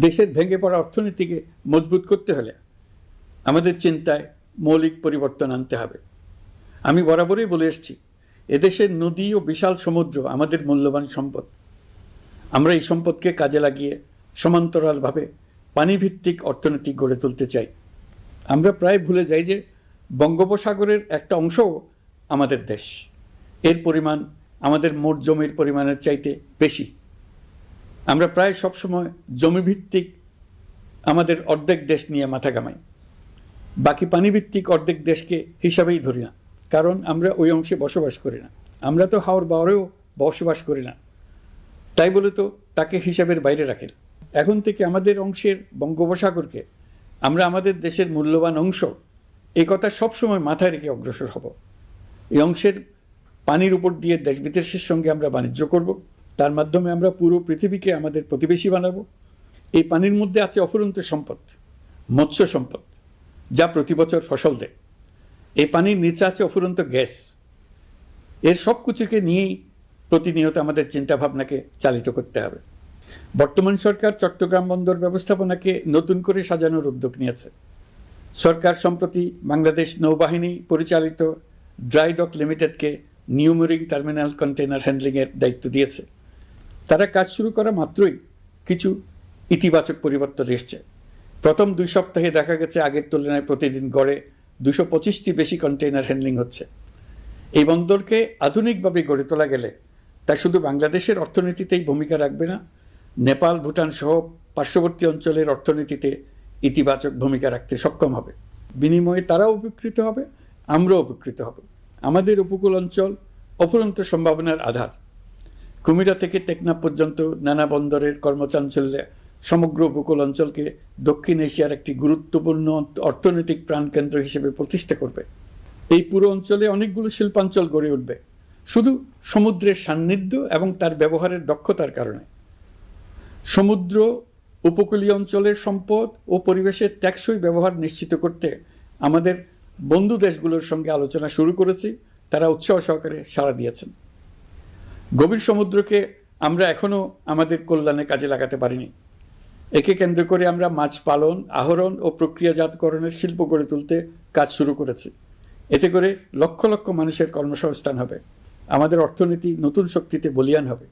দেশের ভেঙে পড়া অর্থনীতিকে মজবুত করতে হলে আমাদের চিন্তায় মৌলিক পরিবর্তন আনতে হবে। আমি বরাবরই বলে এসেছি, এদেশের নদী ও বিশাল সমুদ্র আমাদের মূল্যবান সম্পদ। আমরা এই সম্পদকে কাজে লাগিয়ে সমান্তরালভাবে পানিভিত্তিক অর্থনীতি গড়ে তুলতে চাই। আমরা প্রায় ভুলে যাই যে বঙ্গোপসাগরের একটা অংশও আমাদের দেশ। এর পরিমাণ আমাদের মোট জমির পরিমাণের চাইতে বেশি। আমরা প্রায় সবসময় জমিভিত্তিক আমাদের অর্ধেক দেশ নিয়ে মাথা ঘামাই, বাকি পানিভিত্তিক অর্ধেক দেশকে হিসাবেই ধরি না, কারণ আমরা ওই অংশে বসবাস করি না। আমরা তো হাওর বাওরেও বসবাস করি না, তাই বলে তো তাকে হিসাবের বাইরে রাখেন। এখন থেকে আমাদের অংশের বঙ্গোপসাগরকে আমরা আমাদের দেশের মূল্যবান অংশ, এই কথা সবসময় মাথায় রেখে অগ্রসর হব। এই অংশের পানির উপর দিয়ে দেশ বিদেশের সঙ্গে আমরা বাণিজ্য করব, তার মাধ্যমে আমরা পুরো পৃথিবীকে আমাদের প্রতিবেশী বানাবো। এই পানির মধ্যে আছে অফুরন্ত সম্পদ, মৎস্য সম্পদ, যা প্রতি বছর ফসল দেয়। এই পানির নিচে আছে অফুরন্ত গ্যাস। এর সব কিছুকে নিয়েই প্রতিনিয়ত আমাদের চিন্তাভাবনাকে চালিত করতে হবে। বর্তমান সরকার চট্টগ্রাম বন্দর ব্যবস্থাপনাকে নতুন করে সাজানোর উদ্যোগ নিয়েছে। সরকার সম্প্রতি বাংলাদেশ নৌবাহিনী পরিচালিত ড্রাই ডক লিমিটেডকে নিউ মেরিন টার্মিনাল কন্টেইনার হ্যান্ডলিংয়ের দায়িত্ব দিয়েছে। তারা কাজ শুরু করা মাত্রই কিছু ইতিবাচক পরিবর্তন এসছে। প্রথম 2 সপ্তাহে দেখা গেছে আগের তুলনায় প্রতিদিন গড়ে 225টি বেশি কন্টেইনার হ্যান্ডলিং হচ্ছে। এই বন্দরকে আধুনিকভাবে গড়ে তোলা গেলে তা শুধু বাংলাদেশের অর্থনীতিতেই ভূমিকা রাখবে না, নেপাল, ভুটান সহ পার্শ্ববর্তী অঞ্চলের অর্থনীতিতে ইতিবাচক ভূমিকা রাখতে সক্ষম হবে। বিনিময়ে তারাও উপকৃত হবে, আমরাও উপকৃত হব। আমাদের উপকূল অঞ্চল অফুরন্ত সম্ভাবনার আধার। কুমিরা থেকে টেকনাফ পর্যন্ত নানা বন্দরের কর্মচাঞ্চল্যে সমগ্র উপকূল অঞ্চলকে দক্ষিণ এশিয়ার একটি গুরুত্বপূর্ণ অর্থনৈতিক প্রাণকেন্দ্র হিসেবে প্রতিষ্ঠা করবে। এই পুরো অঞ্চলে অনেকগুলো শিল্পাঞ্চল গড়ে উঠবে শুধু সমুদ্রের সান্নিধ্য এবং তার ব্যবহারের দক্ষতার কারণে। সমুদ্র উপকূলীয় অঞ্চলের সম্পদ ও পরিবেশের টেকসই ব্যবহার নিশ্চিত করতে আমাদের বন্ধু দেশগুলোর সঙ্গে আলোচনা শুরু করেছি। তারা উৎসাহ সহকারে সাড়া দিয়েছেন। গভীর সমুদ্রকে আমরা এখনও আমাদের কল্যাণে কাজে লাগাতে পারিনি। একে কেন্দ্র করে আমরা মাছ পালন, আহরণ ও প্রক্রিয়াজাতকরণের শিল্প গড়ে তুলতে কাজ শুরু করেছি। এতে করে লক্ষ লক্ষ মানুষের কর্মসংস্থান হবে, আমাদের অর্থনীতি নতুন শক্তিতে বলীয়ান হবে।